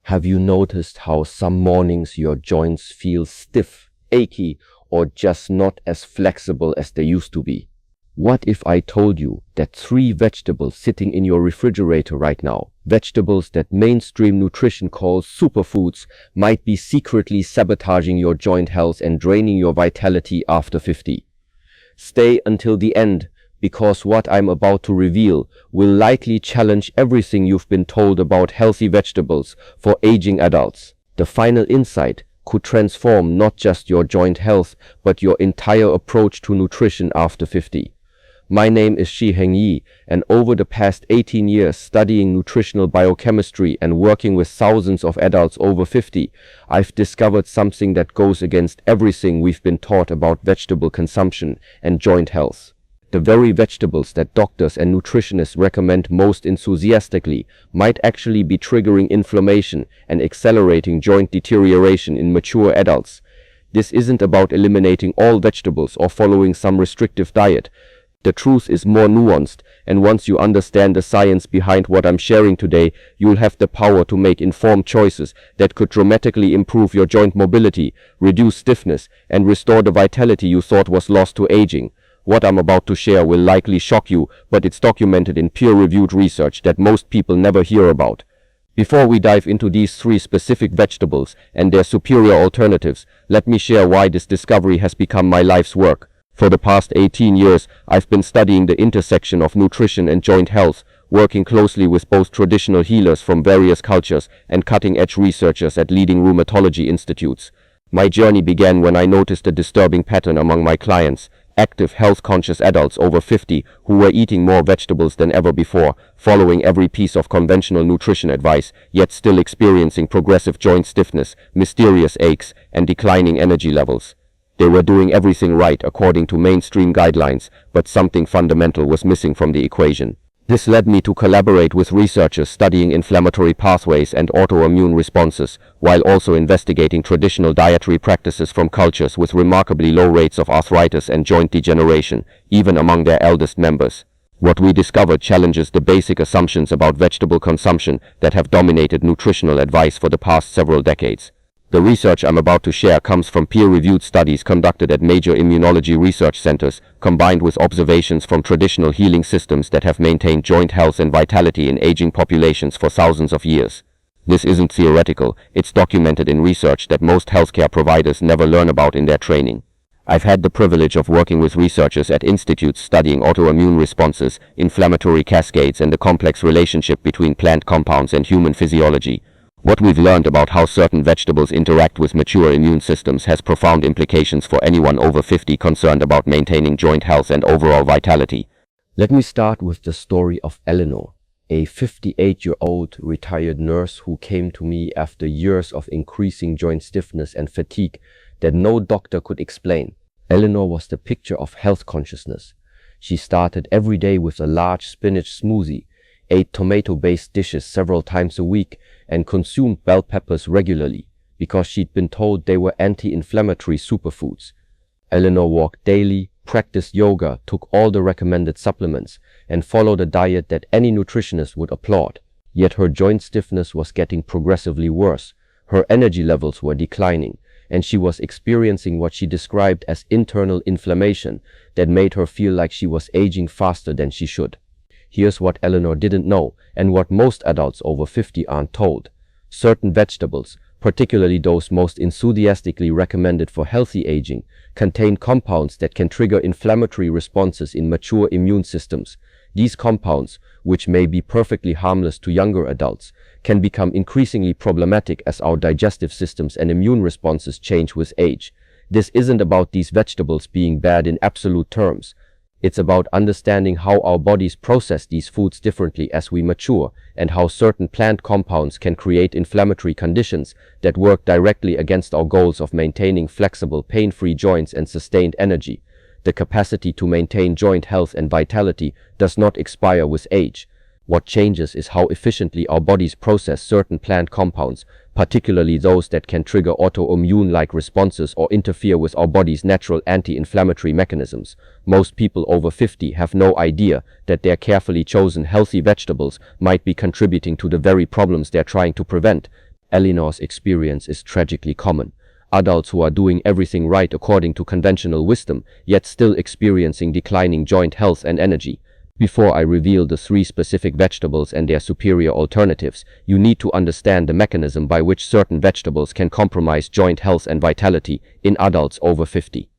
Have you noticed how some mornings your joints feel stiff, achy, or just not as flexible as they used to be? What if I told you that 3 vegetables sitting in your refrigerator right now, vegetables that mainstream nutrition calls superfoods, might be secretly sabotaging your joint health and draining your vitality after 50? Stay until the end, because what I'm about to reveal will likely challenge everything you've been told about healthy vegetables for aging adults. The final insight could transform not just your joint health, but your entire approach to nutrition after 50. My name is Shi Heng Yi, and over the past 18 years studying nutritional biochemistry and working with thousands of adults over 50, I've discovered something that goes against everything we've been taught about vegetable consumption and joint health. The very vegetables that doctors and nutritionists recommend most enthusiastically might actually be triggering inflammation and accelerating joint deterioration in mature adults. This isn't about eliminating all vegetables or following some restrictive diet. The truth is more nuanced, and once you understand the science behind what I'm sharing today, you'll have the power to make informed choices that could dramatically improve your joint mobility, reduce stiffness, and restore the vitality you thought was lost to aging. What I'm about to share will likely shock you, but it's documented in peer-reviewed research that most people never hear about. Before we dive into these 3 specific vegetables and their superior alternatives, let me share why this discovery has become my life's work. For the past 18 years, I've been studying the intersection of nutrition and joint health, working closely with both traditional healers from various cultures and cutting-edge researchers at leading rheumatology institutes. My journey began when I noticed a disturbing pattern among my clients: active, health-conscious adults over 50 who were eating more vegetables than ever before, following every piece of conventional nutrition advice, yet still experiencing progressive joint stiffness, mysterious aches, and declining energy levels. They were doing everything right according to mainstream guidelines, but something fundamental was missing from the equation. This led me to collaborate with researchers studying inflammatory pathways and autoimmune responses, while also investigating traditional dietary practices from cultures with remarkably low rates of arthritis and joint degeneration, even among their eldest members. What we discovered challenges the basic assumptions about vegetable consumption that have dominated nutritional advice for the past several decades. The research I'm about to share comes from peer-reviewed studies conducted at major immunology research centers, combined with observations from traditional healing systems that have maintained joint health and vitality in aging populations for thousands of years. This isn't theoretical, it's documented in research that most healthcare providers never learn about in their training. I've had the privilege of working with researchers at institutes studying autoimmune responses, inflammatory cascades, and the complex relationship between plant compounds and human physiology. What we've learned about how certain vegetables interact with mature immune systems has profound implications for anyone over 50 concerned about maintaining joint health and overall vitality. Let me start with the story of Eleanor, a 58-year-old retired nurse who came to me after years of increasing joint stiffness and fatigue that no doctor could explain. Eleanor was the picture of health consciousness. She started every day with a large spinach smoothie, ate tomato-based dishes several times a week, and consumed bell peppers regularly, because she'd been told they were anti-inflammatory superfoods. Eleanor walked daily, practiced yoga, took all the recommended supplements, and followed a diet that any nutritionist would applaud. Yet her joint stiffness was getting progressively worse, her energy levels were declining, and she was experiencing what she described as internal inflammation that made her feel like she was aging faster than she should. Here's what Eleanor didn't know, and what most adults over 50 aren't told. Certain vegetables, particularly those most enthusiastically recommended for healthy aging, contain compounds that can trigger inflammatory responses in mature immune systems. These compounds, which may be perfectly harmless to younger adults, can become increasingly problematic as our digestive systems and immune responses change with age. This isn't about these vegetables being bad in absolute terms. It's about understanding how our bodies process these foods differently as we mature, and how certain plant compounds can create inflammatory conditions that work directly against our goals of maintaining flexible, pain-free joints and sustained energy. The capacity to maintain joint health and vitality does not expire with age. What changes is how efficiently our bodies process certain plant compounds, particularly those that can trigger autoimmune-like responses or interfere with our body's natural anti-inflammatory mechanisms. Most people over 50 have no idea that their carefully chosen healthy vegetables might be contributing to the very problems they're trying to prevent. Eleanor's experience is tragically common. Adults who are doing everything right according to conventional wisdom, yet still experiencing declining joint health and energy. Before I reveal the 3 specific vegetables and their superior alternatives, you need to understand the mechanism by which certain vegetables can compromise joint health and vitality in adults over 50.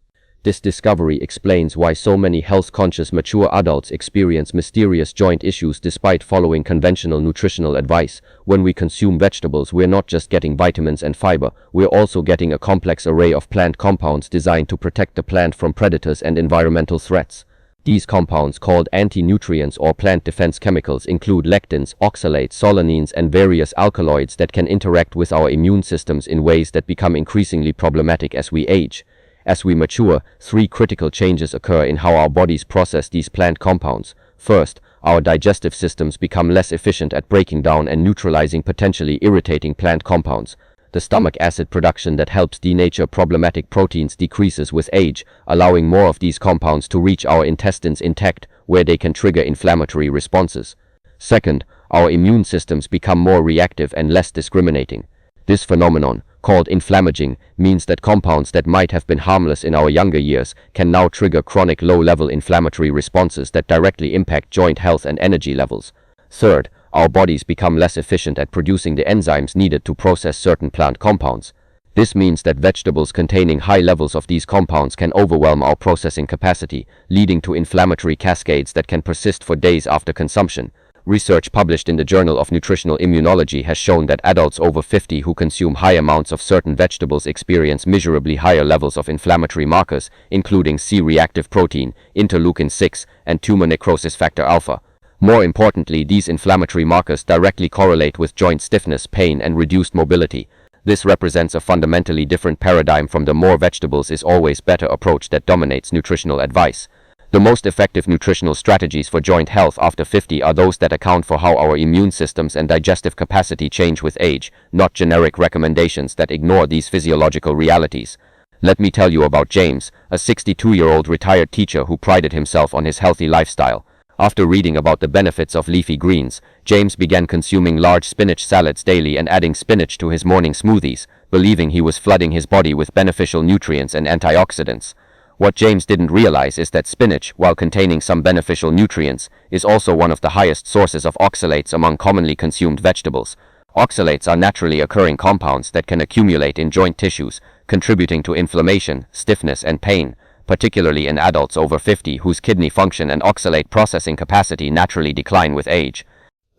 This discovery explains why so many health-conscious mature adults experience mysterious joint issues despite following conventional nutritional advice. When we consume vegetables, we're not just getting vitamins and fiber, we're also getting a complex array of plant compounds designed to protect the plant from predators and environmental threats. These compounds, called anti-nutrients or plant defense chemicals, include lectins, oxalates, solanines, and various alkaloids that can interact with our immune systems in ways that become increasingly problematic as we age. As we mature, 3 critical changes occur in how our bodies process these plant compounds. First, our digestive systems become less efficient at breaking down and neutralizing potentially irritating plant compounds. The stomach acid production that helps denature problematic proteins decreases with age, allowing more of these compounds to reach our intestines intact, where they can trigger inflammatory responses. Second, our immune systems become more reactive and less discriminating. This phenomenon, called inflammaging, means that compounds that might have been harmless in our younger years can now trigger chronic low-level inflammatory responses that directly impact joint health and energy levels. Third, our bodies become less efficient at producing the enzymes needed to process certain plant compounds. This means that vegetables containing high levels of these compounds can overwhelm our processing capacity, leading to inflammatory cascades that can persist for days after consumption. Research published in the Journal of Nutritional Immunology has shown that adults over 50 who consume high amounts of certain vegetables experience measurably higher levels of inflammatory markers, including C-reactive protein, interleukin-6, and tumor necrosis factor alpha. More importantly, these inflammatory markers directly correlate with joint stiffness, pain, and reduced mobility. This represents a fundamentally different paradigm from the more vegetables is always better approach that dominates nutritional advice. The most effective nutritional strategies for joint health after 50 are those that account for how our immune systems and digestive capacity change with age, not generic recommendations that ignore these physiological realities. Let me tell you about James, a 62-year-old retired teacher who prided himself on his healthy lifestyle. After reading about the benefits of leafy greens, James began consuming large spinach salads daily and adding spinach to his morning smoothies, believing he was flooding his body with beneficial nutrients and antioxidants. What James didn't realize is that spinach, while containing some beneficial nutrients, is also one of the highest sources of oxalates among commonly consumed vegetables. Oxalates are naturally occurring compounds that can accumulate in joint tissues, contributing to inflammation, stiffness, and pain, particularly in adults over 50 whose kidney function and oxalate processing capacity naturally decline with age.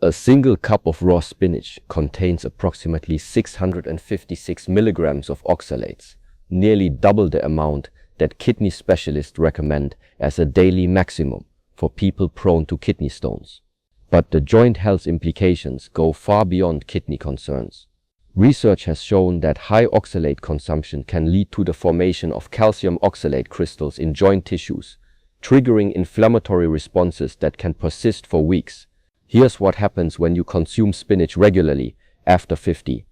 A single cup of raw spinach contains approximately 656 milligrams of oxalates, nearly double the amount that kidney specialists recommend as a daily maximum for people prone to kidney stones. But the joint health implications go far beyond kidney concerns. Research has shown that high oxalate consumption can lead to the formation of calcium oxalate crystals in joint tissues, triggering inflammatory responses that can persist for weeks. Here's what happens when you consume spinach regularly after 50.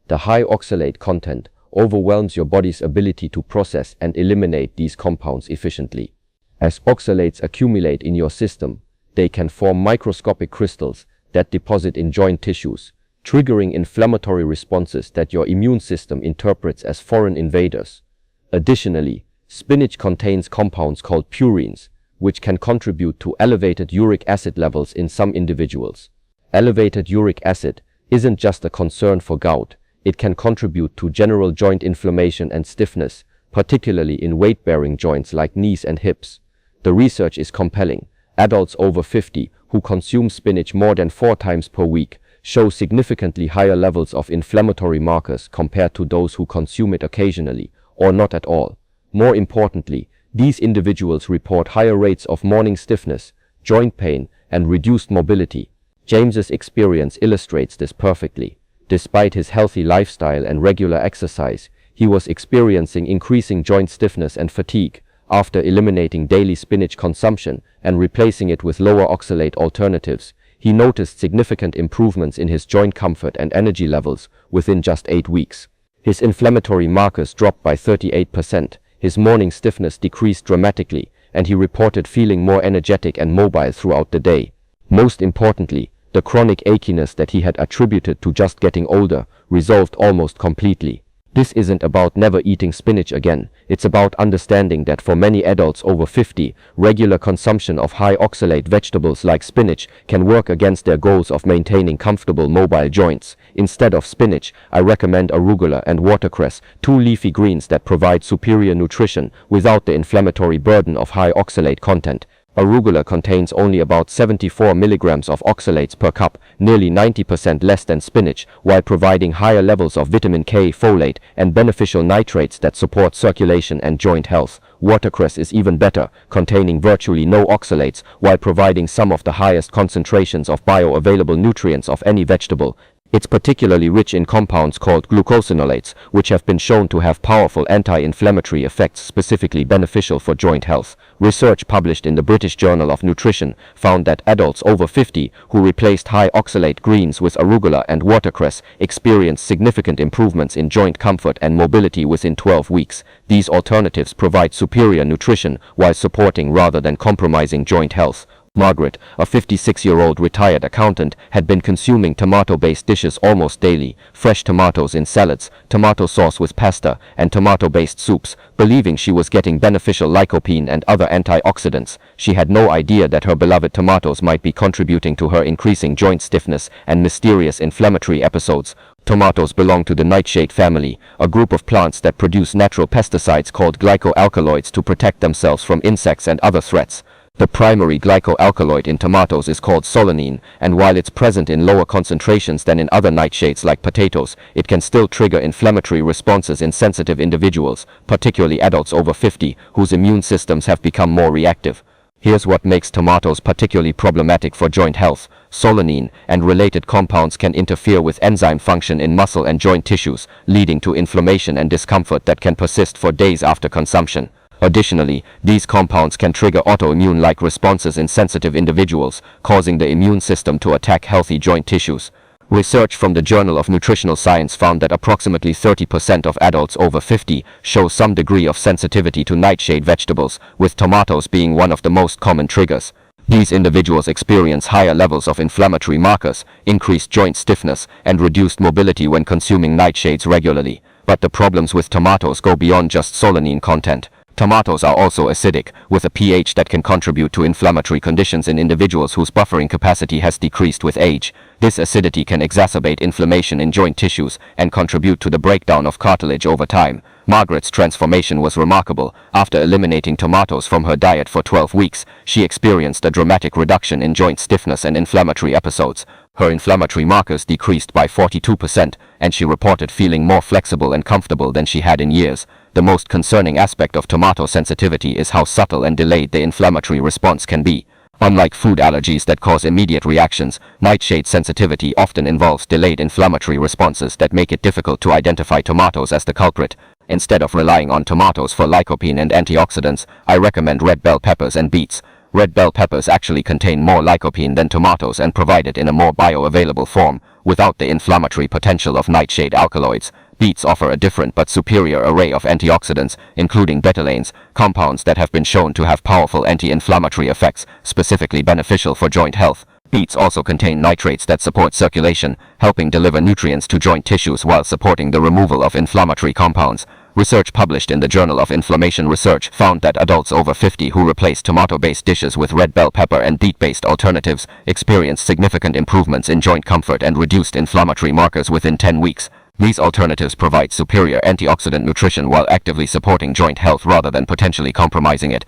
The high oxalate content overwhelms your body's ability to process and eliminate these compounds efficiently. As oxalates accumulate in your system, they can form microscopic crystals that deposit in joint tissues, triggering inflammatory responses that your immune system interprets as foreign invaders. Additionally, spinach contains compounds called purines, which can contribute to elevated uric acid levels in some individuals. Elevated uric acid isn't just a concern for gout. It can contribute to general joint inflammation and stiffness, particularly in weight-bearing joints like knees and hips. The research is compelling. Adults over 50 who consume spinach more than 4 times per week show significantly higher levels of inflammatory markers compared to those who consume it occasionally or not at all. More importantly, these individuals report higher rates of morning stiffness, joint pain, and reduced mobility. James's experience illustrates this perfectly. Despite his healthy lifestyle and regular exercise, he was experiencing increasing joint stiffness and fatigue. After eliminating daily spinach consumption and replacing it with lower oxalate alternatives, he noticed significant improvements in his joint comfort and energy levels within just 8 weeks. His inflammatory markers dropped by 38%, his morning stiffness decreased dramatically, and he reported feeling more energetic and mobile throughout the day. Most importantly, The chronic achiness that he had attributed to just getting older resolved almost completely. This isn't about never eating spinach again. It's about understanding that for many adults over 50, regular consumption of high oxalate vegetables like spinach can work against their goals of maintaining comfortable mobile joints. Instead of spinach, I recommend arugula and watercress, two leafy greens that provide superior nutrition without the inflammatory burden of high oxalate content. Arugula contains only about 74 milligrams of oxalates per cup, nearly 90% less than spinach, while providing higher levels of vitamin K, folate, and beneficial nitrates that support circulation and joint health. Watercress is even better, containing virtually no oxalates, while providing some of the highest concentrations of bioavailable nutrients of any vegetable. It's particularly rich in compounds called glucosinolates, which have been shown to have powerful anti-inflammatory effects specifically beneficial for joint health. Research published in the British Journal of Nutrition found that adults over 50 who replaced high oxalate greens with arugula and watercress experienced significant improvements in joint comfort and mobility within 12 weeks. These alternatives provide superior nutrition while supporting rather than compromising joint health. Margaret, a 56-year-old retired accountant, had been consuming tomato-based dishes almost daily, fresh tomatoes in salads, tomato sauce with pasta, and tomato-based soups, believing she was getting beneficial lycopene and other antioxidants. She had no idea that her beloved tomatoes might be contributing to her increasing joint stiffness and mysterious inflammatory episodes. Tomatoes belong to the nightshade family, a group of plants that produce natural pesticides called glycoalkaloids to protect themselves from insects and other threats. The primary glycoalkaloid in tomatoes is called solanine, and while it's present in lower concentrations than in other nightshades like potatoes, it can still trigger inflammatory responses in sensitive individuals, particularly adults over 50, whose immune systems have become more reactive. Here's what makes tomatoes particularly problematic for joint health. Solanine and related compounds can interfere with enzyme function in muscle and joint tissues, leading to inflammation and discomfort that can persist for days after consumption. Additionally, these compounds can trigger autoimmune-like responses in sensitive individuals, causing the immune system to attack healthy joint tissues. Research from the Journal of Nutritional Science found that approximately 30% of adults over 50 show some degree of sensitivity to nightshade vegetables, with tomatoes being one of the most common triggers. These individuals experience higher levels of inflammatory markers, increased joint stiffness, and reduced mobility when consuming nightshades regularly. But the problems with tomatoes go beyond just solanine content. Tomatoes are also acidic, with a pH that can contribute to inflammatory conditions in individuals whose buffering capacity has decreased with age. This acidity can exacerbate inflammation in joint tissues and contribute to the breakdown of cartilage over time. Margaret's transformation was remarkable. After eliminating tomatoes from her diet for 12 weeks, she experienced a dramatic reduction in joint stiffness and inflammatory episodes. Her inflammatory markers decreased by 42%, and she reported feeling more flexible and comfortable than she had in years. The most concerning aspect of tomato sensitivity is how subtle and delayed the inflammatory response can be. Unlike food allergies that cause immediate reactions, nightshade sensitivity often involves delayed inflammatory responses that make it difficult to identify tomatoes as the culprit. Instead of relying on tomatoes for lycopene and antioxidants, I recommend red bell peppers and beets. Red bell peppers actually contain more lycopene than tomatoes and provide it in a more bioavailable form, without the inflammatory potential of nightshade alkaloids. Beets offer a different but superior array of antioxidants, including betalains, compounds that have been shown to have powerful anti-inflammatory effects, specifically beneficial for joint health. Beets also contain nitrates that support circulation, helping deliver nutrients to joint tissues while supporting the removal of inflammatory compounds. Research published in the Journal of Inflammation Research found that adults over 50 who replaced tomato-based dishes with red bell pepper and beet-based alternatives experienced significant improvements in joint comfort and reduced inflammatory markers within 10 weeks. These alternatives provide superior antioxidant nutrition while actively supporting joint health rather than potentially compromising it.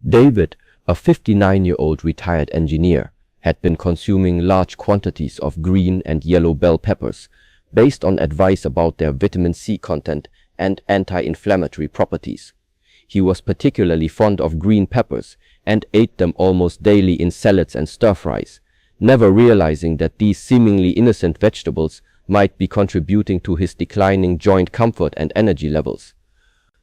David, a 59-year-old retired engineer, had been consuming large quantities of green and yellow bell peppers based on advice about their vitamin C content and anti-inflammatory properties. He was particularly fond of green peppers and ate them almost daily in salads and stir-fries, never realizing that these seemingly innocent vegetables might be contributing to his declining joint comfort and energy levels.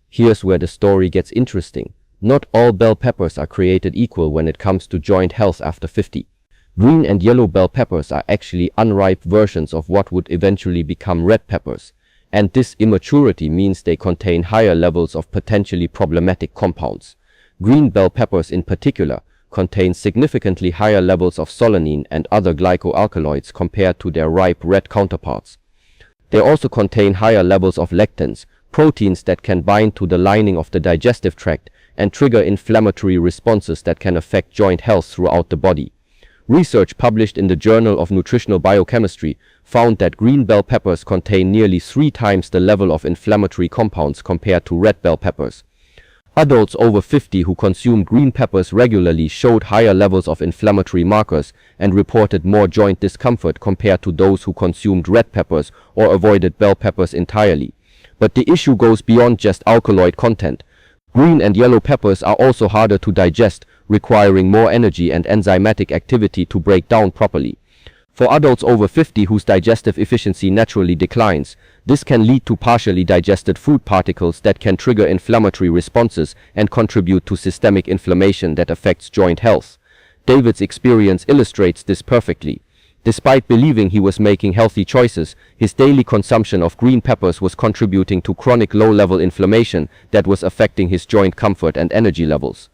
Here's where the story gets interesting. Not all bell peppers are created equal when it comes to joint health after 50. Green and yellow bell peppers are actually unripe versions of what would eventually become red peppers, and this immaturity means they contain higher levels of potentially problematic compounds. Green bell peppers in particular contain significantly higher levels of solanine and other glycoalkaloids compared to their ripe red counterparts. They also contain higher levels of lectins, proteins that can bind to the lining of the digestive tract and trigger inflammatory responses that can affect joint health throughout the body. Research published in the Journal of Nutritional Biochemistry found that green bell peppers contain nearly 3 times the level of inflammatory compounds compared to red bell peppers. Adults over 50 who consumed green peppers regularly showed higher levels of inflammatory markers and reported more joint discomfort compared to those who consumed red peppers or avoided bell peppers entirely. But the issue goes beyond just alkaloid content. Green and yellow peppers are also harder to digest, requiring more energy and enzymatic activity to break down properly. For adults over 50 whose digestive efficiency naturally declines, this can lead to partially digested food particles that can trigger inflammatory responses and contribute to systemic inflammation that affects joint health. David's experience illustrates this perfectly. Despite believing he was making healthy choices, his daily consumption of green peppers was contributing to chronic low-level inflammation that was affecting his joint comfort and energy levels.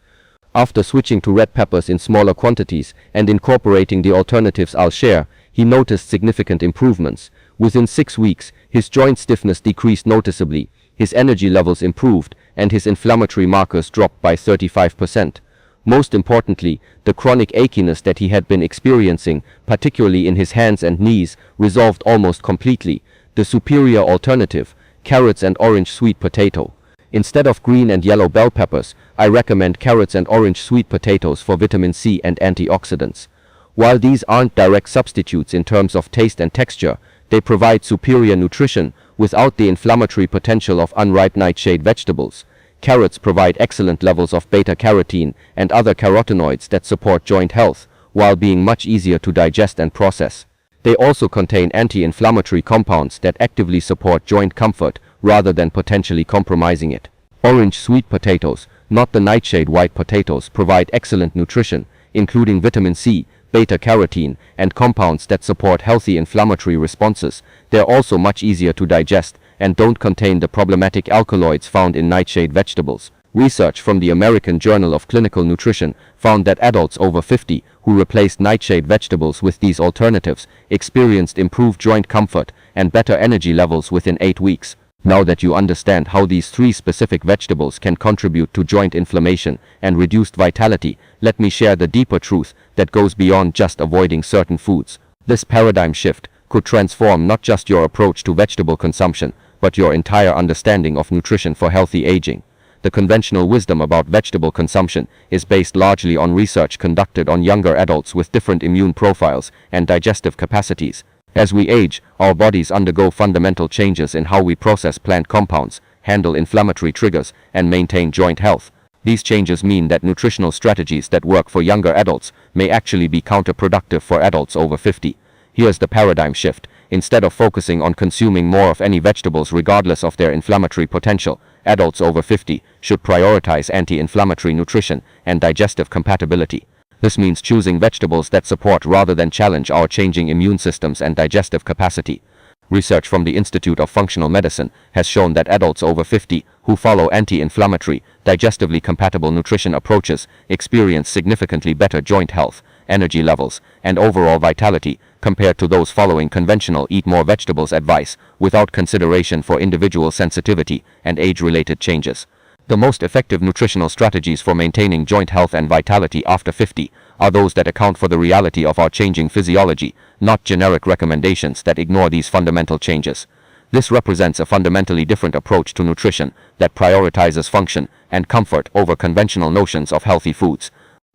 After switching to red peppers in smaller quantities and incorporating the alternatives I'll share, he noticed significant improvements. Within 6 weeks, his joint stiffness decreased noticeably, his energy levels improved, and his inflammatory markers dropped by 35%. Most importantly, the chronic achiness that he had been experiencing, particularly in his hands and knees, resolved almost completely. The superior alternative: carrots and orange sweet potato. Instead of green and yellow bell peppers, I recommend carrots and orange sweet potatoes for vitamin C and antioxidants. While these aren't direct substitutes in terms of taste and texture, they provide superior nutrition without the inflammatory potential of unripe nightshade vegetables. Carrots provide excellent levels of beta-carotene and other carotenoids that support joint health, while being much easier to digest and process. They also contain anti-inflammatory compounds that actively support joint comfort rather than potentially compromising it. Orange sweet potatoes, not the nightshade white potatoes, provide excellent nutrition, including vitamin C, beta-carotene, and compounds that support healthy inflammatory responses. They're also much easier to digest and don't contain the problematic alkaloids found in nightshade vegetables. Research from the American Journal of Clinical Nutrition found that adults over 50 who replaced nightshade vegetables with these alternatives experienced improved joint comfort and better energy levels within 8 weeks. Now that you understand how these 3 specific vegetables can contribute to joint inflammation and reduced vitality, let me share the deeper truth that goes beyond just avoiding certain foods. This paradigm shift could transform not just your approach to vegetable consumption, but your entire understanding of nutrition for healthy aging. The conventional wisdom about vegetable consumption is based largely on research conducted on younger adults with different immune profiles and digestive capacities. As we age, our bodies undergo fundamental changes in how we process plant compounds, handle inflammatory triggers, and maintain joint health. These changes mean that nutritional strategies that work for younger adults may actually be counterproductive for adults over 50. Here's the paradigm shift. Instead of focusing on consuming more of any vegetables regardless of their inflammatory potential, adults over 50 should prioritize anti-inflammatory nutrition and digestive compatibility. This means choosing vegetables that support rather than challenge our changing immune systems and digestive capacity. Research from the Institute of Functional Medicine has shown that adults over 50 who follow anti-inflammatory, digestively compatible nutrition approaches experience significantly better joint health, energy levels, and overall vitality compared to those following conventional eat more vegetables advice without consideration for individual sensitivity and age-related changes. The most effective nutritional strategies for maintaining joint health and vitality after 50 are those that account for the reality of our changing physiology, not generic recommendations that ignore these fundamental changes. This represents a fundamentally different approach to nutrition that prioritizes function and comfort over conventional notions of healthy foods.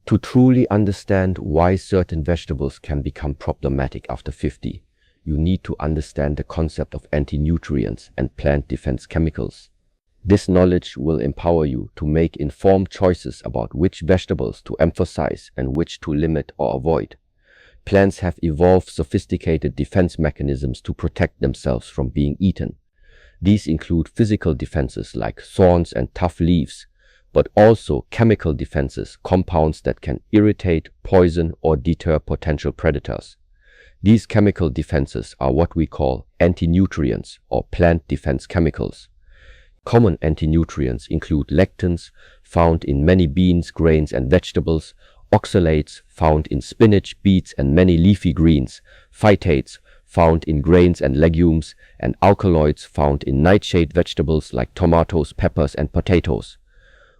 To truly understand why certain vegetables can become problematic after 50, you need to understand the concept of anti-nutrients and plant defense chemicals. This knowledge will empower you to make informed choices about which vegetables to emphasize and which to limit or avoid. Plants have evolved sophisticated defense mechanisms to protect themselves from being eaten. These include physical defenses like thorns and tough leaves, but also chemical defenses, compounds that can irritate, poison, or deter potential predators. These chemical defenses are what we call anti-nutrients or plant defense chemicals. Common anti-nutrients include lectins, found in many beans, grains, and vegetables, oxalates found in spinach, beets, and many leafy greens, phytates found in grains and legumes, and alkaloids found in nightshade vegetables like tomatoes, peppers, and potatoes.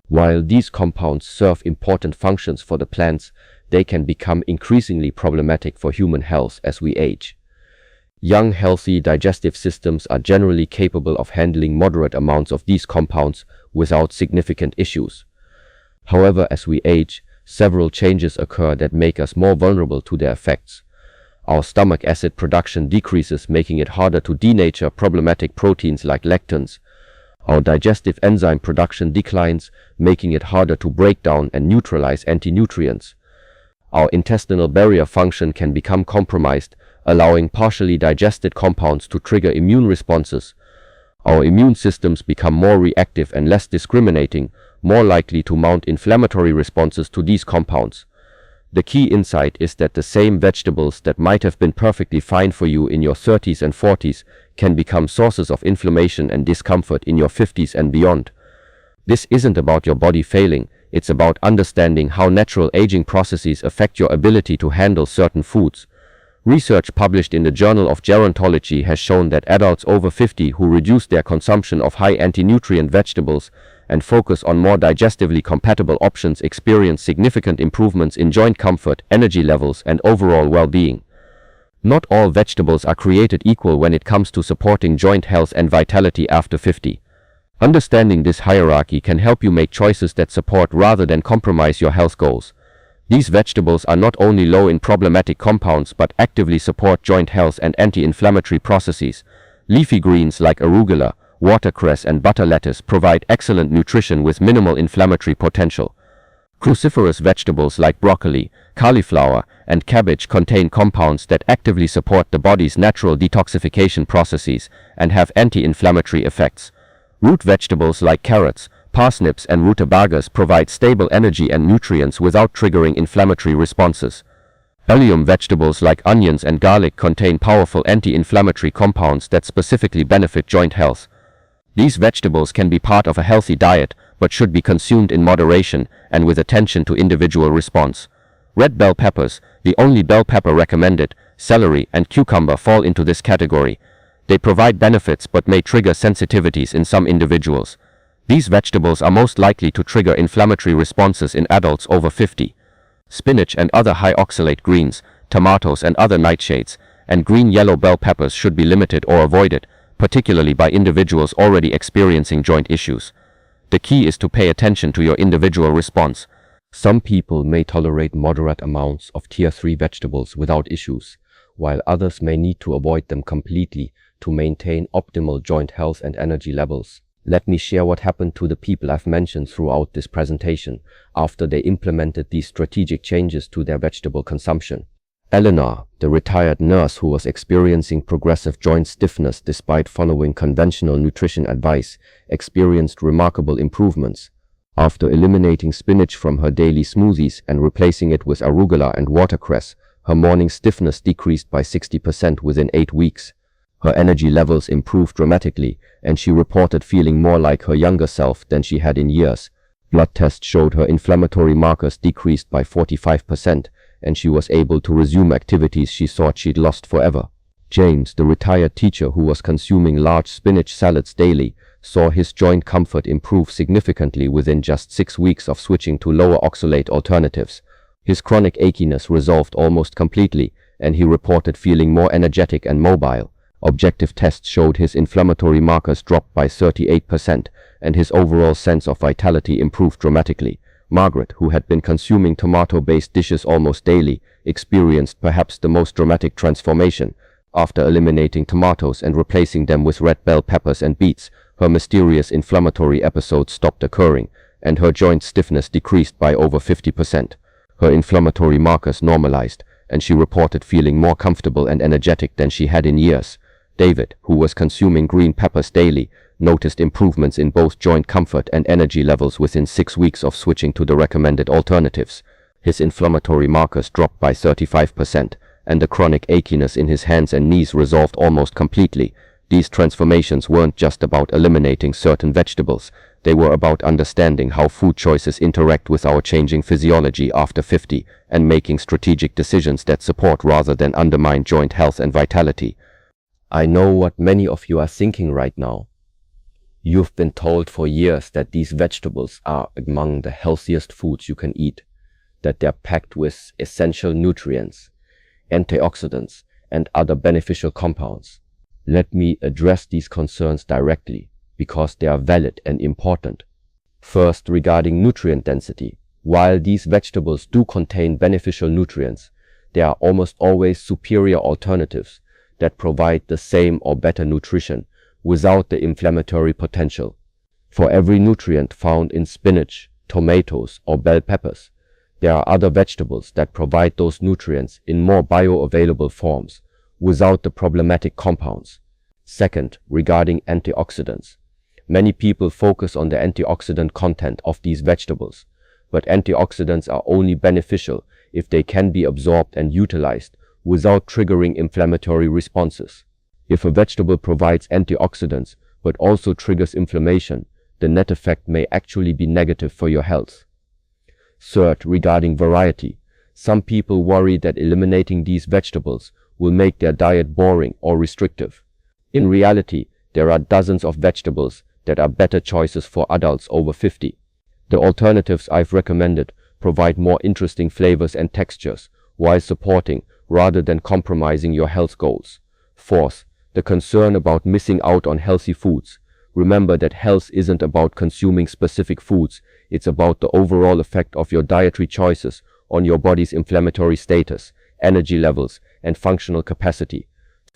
While these compounds serve important functions for the plants, they can become increasingly problematic for human health as we age. Young, healthy digestive systems are generally capable of handling moderate amounts of these compounds without significant issues. However, as we age, several changes occur that make us more vulnerable to their effects. Our stomach acid production decreases, making it harder to denature problematic proteins like lectins. Our digestive enzyme production declines, making it harder to break down and neutralize anti-nutrients. Our intestinal barrier function can become compromised, allowing partially digested compounds to trigger immune responses. Our immune systems become more reactive and less discriminating, more likely to mount inflammatory responses to these compounds. The key insight is that the same vegetables that might have been perfectly fine for you in your 30s and 40s can become sources of inflammation and discomfort in your 50s and beyond. This isn't about your body failing, it's about understanding how natural aging processes affect your ability to handle certain foods. Research published in the Journal of Gerontology has shown that adults over 50 who reduce their consumption of high anti-nutrient vegetables and focus on more digestively compatible options experience significant improvements in joint comfort, energy levels, and overall well-being. Not all vegetables are created equal when it comes to supporting joint health and vitality after 50. Understanding this hierarchy can help you make choices that support rather than compromise your health goals. These vegetables are not only low in problematic compounds but actively support joint health and anti-inflammatory processes. Leafy greens like arugula, watercress, and butter lettuce provide excellent nutrition with minimal inflammatory potential. Cruciferous vegetables like broccoli, cauliflower, and cabbage contain compounds that actively support the body's natural detoxification processes and have anti-inflammatory effects. Root vegetables like carrots, parsnips, and rutabagas provide stable energy and nutrients without triggering inflammatory responses. Legume vegetables like onions and garlic contain powerful anti-inflammatory compounds that specifically benefit joint health. These vegetables can be part of a healthy diet, but should be consumed in moderation and with attention to individual response. Red bell peppers, the only bell pepper recommended, celery, and cucumber fall into this category. They provide benefits but may trigger sensitivities in some individuals. These vegetables are most likely to trigger inflammatory responses in adults over 50. Spinach and other high oxalate greens, tomatoes and other nightshades, and green-yellow bell peppers should be limited or avoided, particularly by individuals already experiencing joint issues. The key is to pay attention to your individual response. Some people may tolerate moderate amounts of tier 3 vegetables without issues, while others may need to avoid them completely to maintain optimal joint health and energy levels. Let me share what happened to the people I've mentioned throughout this presentation after they implemented these strategic changes to their vegetable consumption. Eleanor, the retired nurse who was experiencing progressive joint stiffness despite following conventional nutrition advice, experienced remarkable improvements. After eliminating spinach from her daily smoothies and replacing it with arugula and watercress, her morning stiffness decreased by 60% within 8 weeks. Her energy levels improved dramatically, and she reported feeling more like her younger self than she had in years. Blood tests showed her inflammatory markers decreased by 45%, and she was able to resume activities she thought she'd lost forever. James, the retired teacher who was consuming large spinach salads daily, saw his joint comfort improve significantly within just 6 weeks of switching to lower oxalate alternatives. His chronic achiness resolved almost completely, and he reported feeling more energetic and mobile. Objective tests showed his inflammatory markers dropped by 38%, and his overall sense of vitality improved dramatically. Margaret, who had been consuming tomato-based dishes almost daily, experienced perhaps the most dramatic transformation. After eliminating tomatoes and replacing them with red bell peppers and beets, her mysterious inflammatory episodes stopped occurring, and her joint stiffness decreased by over 50%. Her inflammatory markers normalized, and she reported feeling more comfortable and energetic than she had in years. David, who was consuming green peppers daily, noticed improvements in both joint comfort and energy levels within 6 weeks of switching to the recommended alternatives. His inflammatory markers dropped by 35%, and the chronic achiness in his hands and knees resolved almost completely. These transformations weren't just about eliminating certain vegetables, They were about understanding how food choices interact with our changing physiology after 50 and making strategic decisions that support rather than undermine joint health and vitality. I know what many of you are thinking right now. You've been told for years that these vegetables are among the healthiest foods you can eat, that they're packed with essential nutrients, antioxidants, and other beneficial compounds. Let me address these concerns directly, because they are valid and important. First, regarding nutrient density. While these vegetables do contain beneficial nutrients, there are almost always superior alternatives that provide the same or better nutrition without the inflammatory potential. For every nutrient found in spinach, tomatoes, or bell peppers, there are other vegetables that provide those nutrients in more bioavailable forms without the problematic compounds. Second, regarding antioxidants. Many people focus on the antioxidant content of these vegetables, but antioxidants are only beneficial if they can be absorbed and utilized without triggering inflammatory responses. If a vegetable provides antioxidants but also triggers inflammation, the net effect may actually be negative for your health. Third, regarding variety. Some people worry that eliminating these vegetables will make their diet boring or restrictive. In reality, there are dozens of vegetables that are better choices for adults over 50. The alternatives I've recommended provide more interesting flavors and textures while supporting rather than compromising your health goals. Fourth, the concern about missing out on healthy foods. Remember that health isn't about consuming specific foods, it's about the overall effect of your dietary choices on your body's inflammatory status, energy levels, and functional capacity.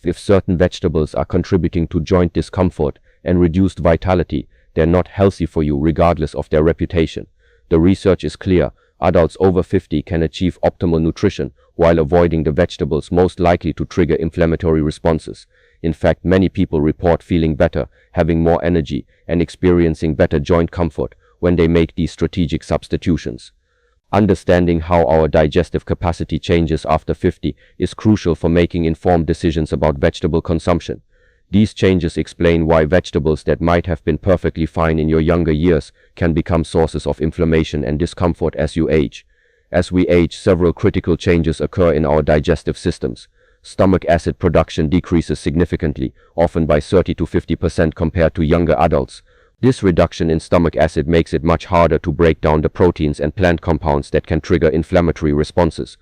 If certain vegetables are contributing to joint discomfort and reduced vitality, they're not healthy for you regardless of their reputation. The research is clear. Adults over 50 can achieve optimal nutrition while avoiding the vegetables most likely to trigger inflammatory responses. In fact, many people report feeling better, having more energy, and experiencing better joint comfort when they make these strategic substitutions. Understanding how our digestive capacity changes after 50 is crucial for making informed decisions about vegetable consumption. These changes explain why vegetables that might have been perfectly fine in your younger years can become sources of inflammation and discomfort as you age. As we age, several critical changes occur in our digestive systems. Stomach acid production decreases significantly, often by 30 to 50% compared to younger adults. This reduction in stomach acid makes it much harder to break down the proteins and plant compounds that can trigger inflammatory responses.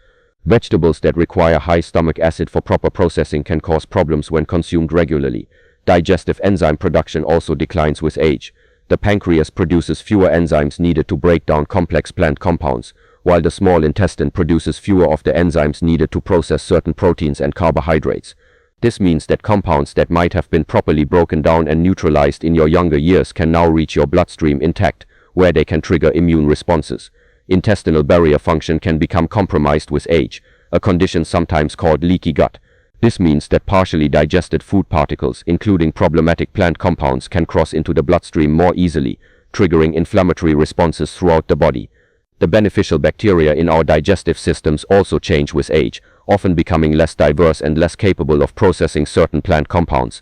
Vegetables that require high stomach acid for proper processing can cause problems when consumed regularly. Digestive enzyme production also declines with age. The pancreas produces fewer enzymes needed to break down complex plant compounds, while the small intestine produces fewer of the enzymes needed to process certain proteins and carbohydrates. This means that compounds that might have been properly broken down and neutralized in your younger years can now reach your bloodstream intact, where they can trigger immune responses. Intestinal barrier function can become compromised with age, a condition sometimes called leaky gut. This means that partially digested food particles, including problematic plant compounds, can cross into the bloodstream more easily, triggering inflammatory responses throughout the body. The beneficial bacteria in our digestive systems also change with age, often becoming less diverse and less capable of processing certain plant compounds.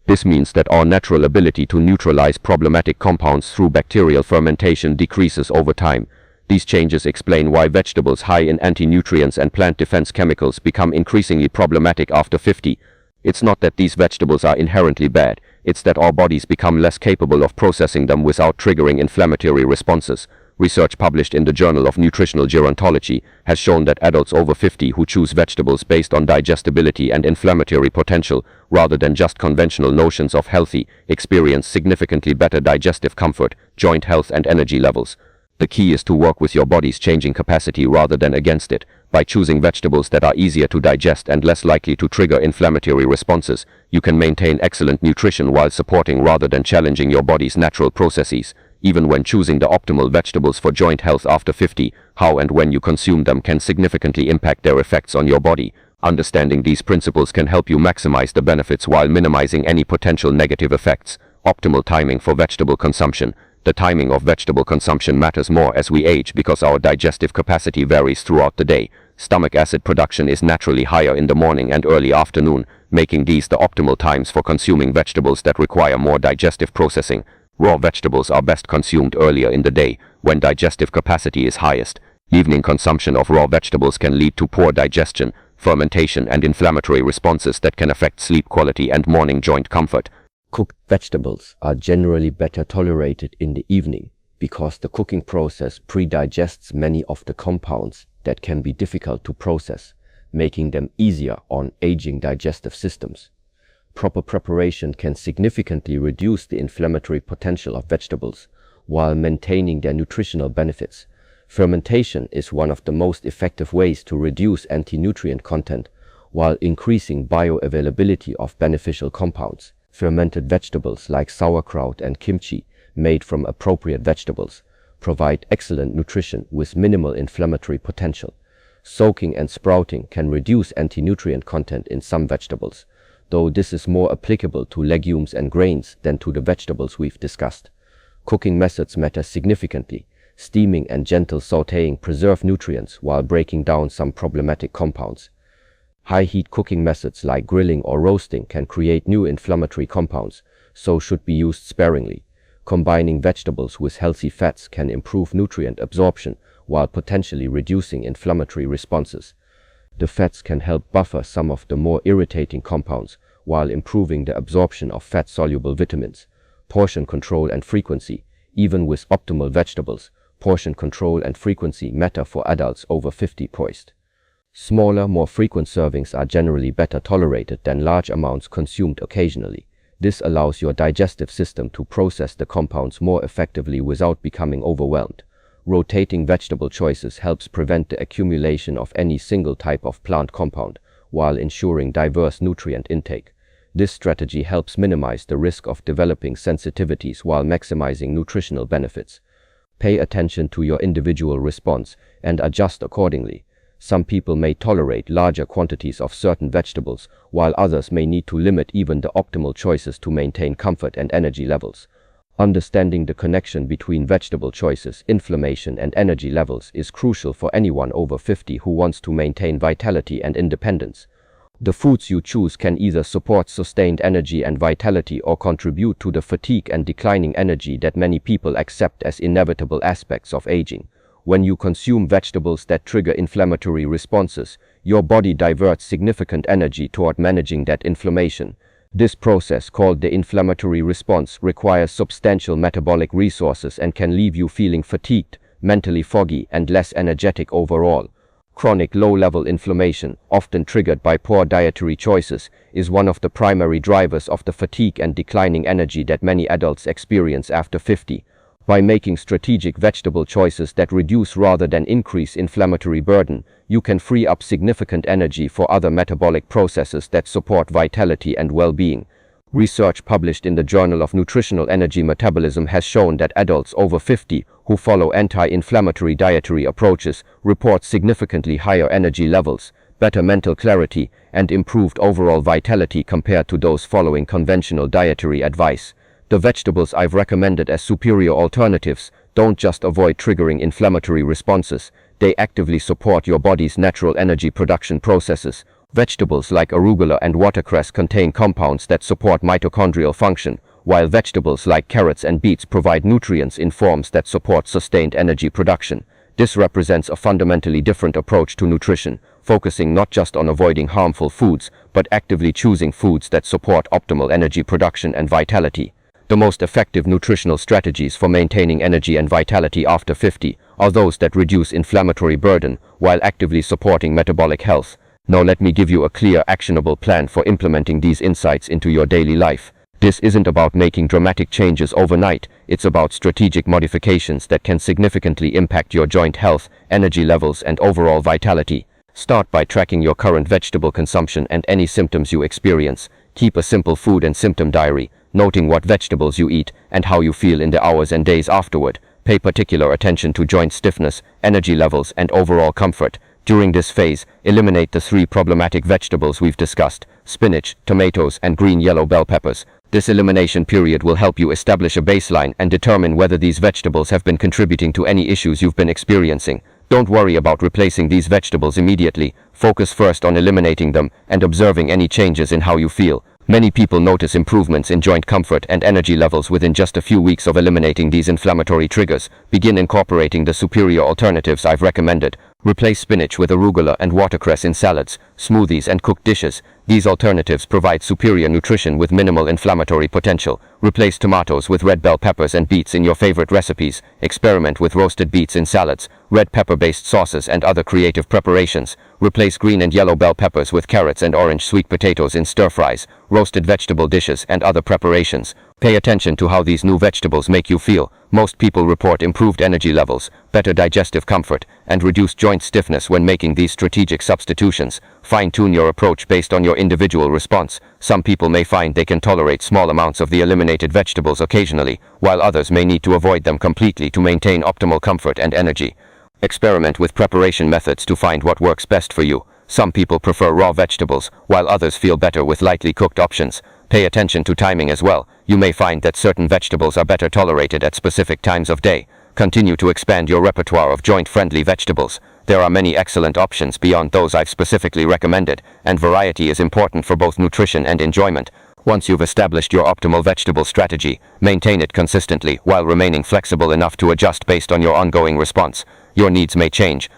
This means that our natural ability to neutralize problematic compounds through bacterial fermentation decreases over time. These changes explain why vegetables high in anti-nutrients and plant defense chemicals become increasingly problematic after 50. It's not that these vegetables are inherently bad, it's that our bodies become less capable of processing them without triggering inflammatory responses. Research published in the Journal of Nutritional Gerontology has shown that adults over 50 who choose vegetables based on digestibility and inflammatory potential rather than just conventional notions of healthy experience significantly better digestive comfort, joint health, and energy levels. The key is to work with your body's changing capacity rather than against it. By choosing vegetables that are easier to digest and less likely to trigger inflammatory responses, you can maintain excellent nutrition while supporting rather than challenging your body's natural processes. Even when choosing the optimal vegetables for joint health after 50, how and when you consume them can significantly impact their effects on your body. Understanding these principles can help you maximize the benefits while minimizing any potential negative effects. Optimal timing for vegetable consumption. The timing of vegetable consumption matters more as we age because our digestive capacity varies throughout the day. Stomach acid production is naturally higher in the morning and early afternoon, making these the optimal times for consuming vegetables that require more digestive processing. Raw vegetables are best consumed earlier in the day, when digestive capacity is highest. Evening consumption of raw vegetables can lead to poor digestion, fermentation, and inflammatory responses that can affect sleep quality and morning joint comfort. Cooked vegetables are generally better tolerated in the evening because the cooking process pre-digests many of the compounds that can be difficult to process, making them easier on aging digestive systems. Proper preparation can significantly reduce the inflammatory potential of vegetables while maintaining their nutritional benefits. Fermentation is one of the most effective ways to reduce anti-nutrient content while increasing bioavailability of beneficial compounds. Fermented vegetables like sauerkraut and kimchi, made from appropriate vegetables, provide excellent nutrition with minimal inflammatory potential. Soaking and sprouting can reduce anti-nutrient content in some vegetables, though this is more applicable to legumes and grains than to the vegetables we've discussed. Cooking methods matter significantly. Steaming and gentle sautéing preserve nutrients while breaking down some problematic compounds. High-heat cooking methods like grilling or roasting can create new inflammatory compounds, so should be used sparingly. Combining vegetables with healthy fats can improve nutrient absorption while potentially reducing inflammatory responses. The fats can help buffer some of the more irritating compounds while improving the absorption of fat-soluble vitamins. Portion control and frequency. Even with optimal vegetables, portion control and frequency matter for adults over 50 poised. Smaller, more frequent servings are generally better tolerated than large amounts consumed occasionally. This allows your digestive system to process the compounds more effectively without becoming overwhelmed. Rotating vegetable choices helps prevent the accumulation of any single type of plant compound, while ensuring diverse nutrient intake. This strategy helps minimize the risk of developing sensitivities while maximizing nutritional benefits. Pay attention to your individual response and adjust accordingly. Some people may tolerate larger quantities of certain vegetables, while others may need to limit even the optimal choices to maintain comfort and energy levels. Understanding the connection between vegetable choices, inflammation, and energy levels is crucial for anyone over 50 who wants to maintain vitality and independence. The foods you choose can either support sustained energy and vitality or contribute to the fatigue and declining energy that many people accept as inevitable aspects of aging. When you consume vegetables that trigger inflammatory responses, your body diverts significant energy toward managing that inflammation. This process, called the inflammatory response, requires substantial metabolic resources and can leave you feeling fatigued, mentally foggy, and less energetic overall. Chronic low-level inflammation, often triggered by poor dietary choices, is one of the primary drivers of the fatigue and declining energy that many adults experience after 50. By making strategic vegetable choices that reduce rather than increase inflammatory burden, you can free up significant energy for other metabolic processes that support vitality and well-being. Research published in the Journal of Nutritional Energy Metabolism has shown that adults over 50 who follow anti-inflammatory dietary approaches report significantly higher energy levels, better mental clarity, and improved overall vitality compared to those following conventional dietary advice. The vegetables I've recommended as superior alternatives don't just avoid triggering inflammatory responses, they actively support your body's natural energy production processes. Vegetables like arugula and watercress contain compounds that support mitochondrial function, while vegetables like carrots and beets provide nutrients in forms that support sustained energy production. This represents a fundamentally different approach to nutrition, focusing not just on avoiding harmful foods, but actively choosing foods that support optimal energy production and vitality. The most effective nutritional strategies for maintaining energy and vitality after 50 are those that reduce inflammatory burden while actively supporting metabolic health. Now let me give you a clear, actionable plan for implementing these insights into your daily life. This isn't about making dramatic changes overnight, it's about strategic modifications that can significantly impact your joint health, energy levels, and overall vitality. Start by tracking your current vegetable consumption and any symptoms you experience. Keep a simple food and symptom diary, noting what vegetables you eat and how you feel in the hours and days afterward. Pay particular attention to joint stiffness, energy levels, and overall comfort. During this phase, eliminate the 3 problematic vegetables we've discussed: spinach, tomatoes, and green-yellow bell peppers. This elimination period will help you establish a baseline and determine whether these vegetables have been contributing to any issues you've been experiencing. Don't worry about replacing these vegetables immediately. Focus first on eliminating them and observing any changes in how you feel. Many people notice improvements in joint comfort and energy levels within just a few weeks of eliminating these inflammatory triggers. Begin incorporating the superior alternatives I've recommended. Replace spinach with arugula and watercress in salads, smoothies, and cooked dishes. These alternatives provide superior nutrition with minimal inflammatory potential. Replace tomatoes with red bell peppers and beets in your favorite recipes. Experiment with roasted beets in salads, red pepper-based sauces, and other creative preparations. Replace green and yellow bell peppers with carrots and orange sweet potatoes in stir-fries, roasted vegetable dishes, and other preparations. Pay attention to how these new vegetables make you feel. Most people report improved energy levels, better digestive comfort, and reduced joint stiffness when making these strategic substitutions. Fine-tune your approach based on your individual response. Some people may find they can tolerate small amounts of the eliminated vegetables occasionally, while others may need to avoid them completely to maintain optimal comfort and energy. Experiment with preparation methods to find what works best for you. Some people prefer raw vegetables, while others feel better with lightly cooked options. Pay attention to timing as well. You may find that certain vegetables are better tolerated at specific times of day. Continue to expand your repertoire of joint-friendly vegetables. There are many excellent options beyond those I've specifically recommended, and variety is important for both nutrition and enjoyment. Once you've established your optimal vegetable strategy, maintain it consistently while remaining flexible enough to adjust based on your ongoing response. Your needs may change,